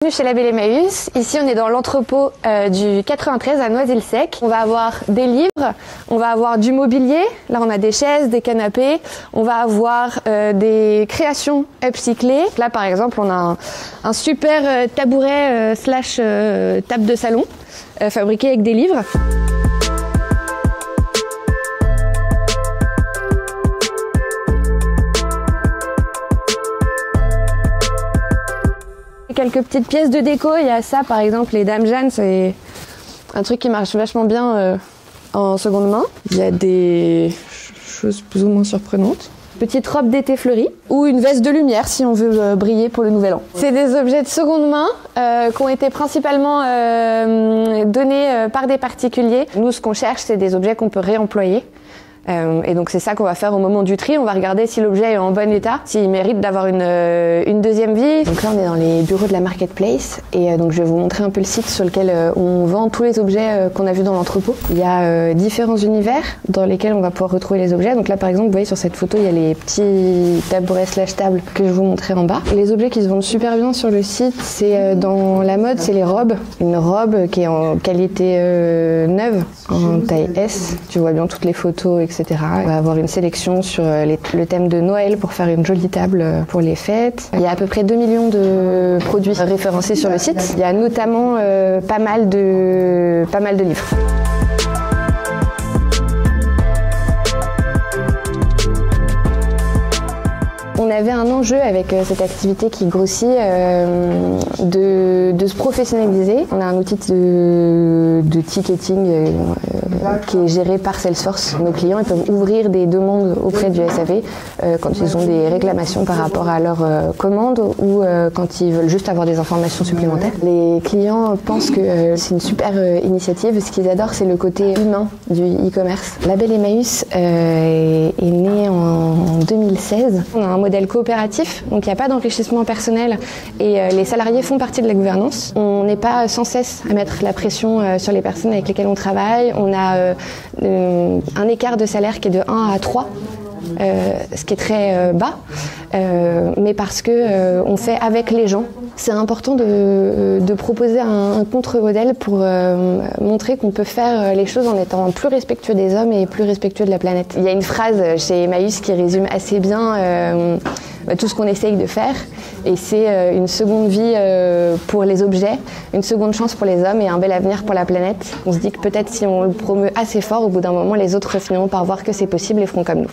Bienvenue chez Label Emmaüs. Ici, on est dans l'entrepôt du 93 à Noisy-le-Sec. On va avoir des livres, on va avoir du mobilier. Là, on a des chaises, des canapés. On va avoir des créations upcyclées. Là, par exemple, on a un super tabouret slash table de salon fabriqué avec des livres. Quelques petites pièces de déco, il y a ça par exemple, les Dames Jeanne, c'est un truc qui marche vachement bien en seconde main. Il y a des choses plus ou moins surprenantes. Petite robe d'été fleurie ou une veste de lumière si on veut briller pour le nouvel an. C'est des objets de seconde main qui ont été principalement donnés par des particuliers. Nous, ce qu'on cherche, c'est des objets qu'on peut réemployer. Et donc c'est ça qu'on va faire au moment du tri. On va regarder si l'objet est en bon état, s'il mérite d'avoir une deuxième vie. Donc là on est dans les bureaux de la marketplace et donc je vais vous montrer un peu le site sur lequel on vend tous les objets qu'on a vus dans l'entrepôt. Il y a différents univers dans lesquels on va pouvoir retrouver les objets. Donc là par exemple vous voyez sur cette photo il y a les petits tabourets slash tables que je vous montrais en bas. Les objets qui se vendent super bien sur le site, c'est dans la mode, c'est les robes. Une robe qui est en qualité neuve, en taille S. Tu vois bien toutes les photos, etc. On va avoir une sélection sur le thème de Noël pour faire une jolie table pour les fêtes. Il y a à peu près 2 millions de produits référencés sur le site. Il y a notamment pas mal de livres. On avait un enjeu avec cette activité qui grossit de se professionnaliser. On a un outil de ticketing qui est géré par Salesforce. Nos clients ils peuvent ouvrir des demandes auprès du SAV quand ils ont des réclamations par rapport à leurs commandes ou quand ils veulent juste avoir des informations supplémentaires. Les clients pensent que c'est une super initiative. Ce qu'ils adorent, c'est le côté humain du e-commerce. Label Emmaüs est né en 2016. On a un modèle coopératif, donc il n'y a pas d'enrichissement personnel et les salariés font partie de la gouvernance. On n'est pas sans cesse à mettre la pression sur les personnes avec lesquelles on travaille. On a un écart de salaire qui est de 1 à 3. Ce qui est très bas, mais parce que on fait avec les gens. C'est important de proposer un contre-modèle pour montrer qu'on peut faire les choses en étant plus respectueux des hommes et plus respectueux de la planète. Il y a une phrase chez Emmaüs qui résume assez bien tout ce qu'on essaye de faire, et c'est une seconde vie pour les objets, une seconde chance pour les hommes et un bel avenir pour la planète. On se dit que peut-être si on le promeut assez fort, au bout d'un moment, les autres finiront par voir que c'est possible et feront comme nous.